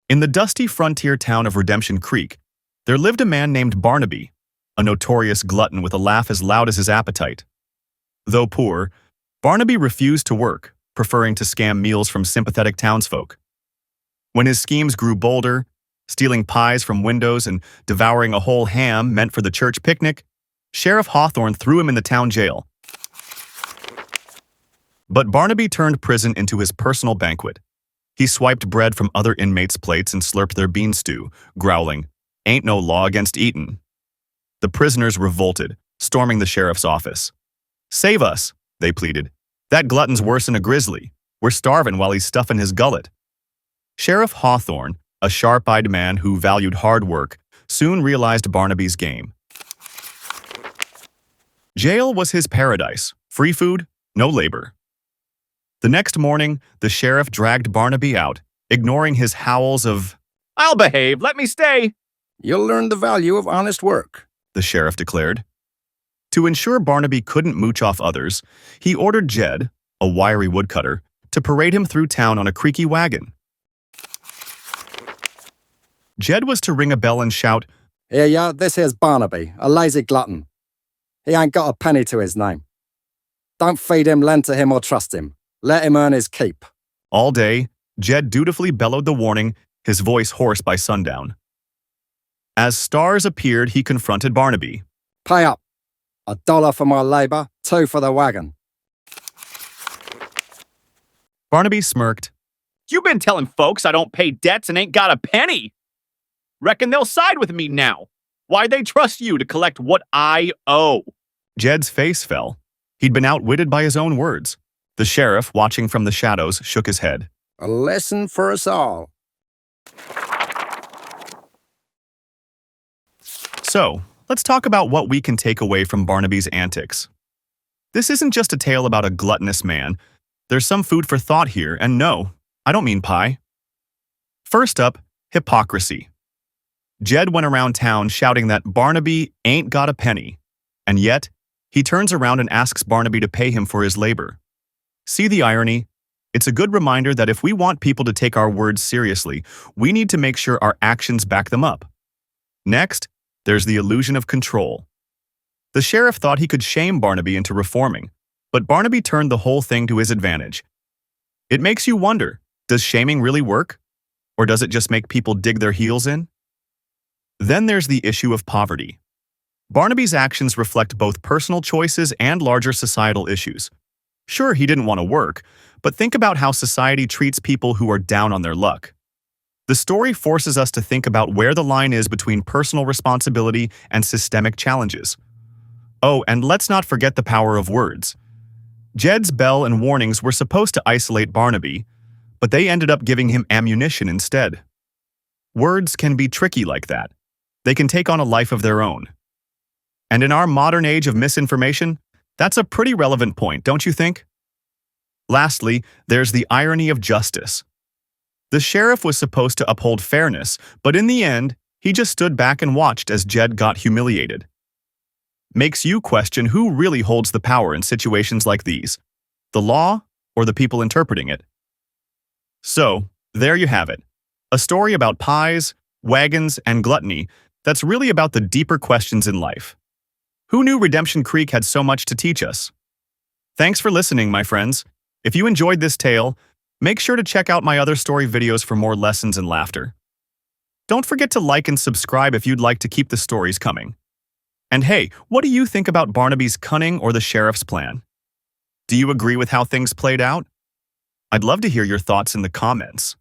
In the dusty frontier town of Redemption Creek, there lived a man named Barnaby, a notorious glutton with a laugh as loud as his appetite. Though poor, Barnaby refused to work, preferring to scam meals from sympathetic townsfolk. When his schemes grew bolder, stealing pies from windows and devouring a whole ham meant for the church picnic, Sheriff Hawthorne threw him in the town jail. But Barnaby turned prison into his personal banquet. He swiped bread from other inmates' plates and slurped their bean stew, growling, "Ain't no law against eatin'." The prisoners revolted, storming the sheriff's office. "Save us," they pleaded. "That glutton's worse than a grizzly. We're starving while he's stuffing his gullet." Sheriff Hawthorne, a sharp-eyed man who valued hard work, soon realized Barnaby's game. Jail was his paradise. Free food, no labor. The next morning, the sheriff dragged Barnaby out, ignoring his howls of, "I'll behave, let me stay." "You'll learn the value of honest work," the sheriff declared. To ensure Barnaby couldn't mooch off others, he ordered Jed, a wiry woodcutter, to parade him through town on a creaky wagon. Jed was to ring a bell and shout, "Here ya, this here's Barnaby, a lazy glutton. He ain't got a penny to his name. Don't feed him, lend to him, or trust him. Let him earn his keep." All day, Jed dutifully bellowed the warning, his voice hoarse by sundown. As stars appeared, he confronted Barnaby. "Pay up. $1 for my labor, 2 for the wagon." Barnaby smirked. "You've been telling folks I don't pay debts and ain't got a penny. Reckon they'll side with me now. Why'd they trust you to collect what I owe?" Jed's face fell. He'd been outwitted by his own words. The sheriff, watching from the shadows, shook his head. "A lesson for us all." So, let's talk about what we can take away from Barnaby's antics. This isn't just a tale about a gluttonous man. There's some food for thought here, and no, I don't mean pie. First up, hypocrisy. Jed went around town shouting that Barnaby ain't got a penny, and yet, he turns around and asks Barnaby to pay him for his labor. See the irony? It's a good reminder that if we want people to take our words seriously, we need to make sure our actions back them up. Next, there's the illusion of control. The sheriff thought he could shame Barnaby into reforming, but Barnaby turned the whole thing to his advantage. It makes you wonder, does shaming really work? Or does it just make people dig their heels in? Then there's the issue of poverty. Barnaby's actions reflect both personal choices and larger societal issues. Sure, he didn't want to work, but think about how society treats people who are down on their luck. The story forces us to think about where the line is between personal responsibility and systemic challenges. Oh, and let's not forget the power of words. Jed's bell and warnings were supposed to isolate Barnaby, but they ended up giving him ammunition instead. Words can be tricky like that. They can take on a life of their own. And in our modern age of misinformation, that's a pretty relevant point, don't you think? Lastly, there's the irony of justice. The sheriff was supposed to uphold fairness, but in the end, he just stood back and watched as Jed got humiliated. Makes you question who really holds the power in situations like these, the law or the people interpreting it. So, there you have it. A story about pies, wagons, and gluttony that's really about the deeper questions in life. Who knew Redemption Creek had so much to teach us? Thanks for listening, my friends. If you enjoyed this tale, make sure to check out my other story videos for more lessons and laughter. Don't forget to like and subscribe if you'd like to keep the stories coming. And hey, what do you think about Barnaby's cunning or the sheriff's plan? Do you agree with how things played out? I'd love to hear your thoughts in the comments.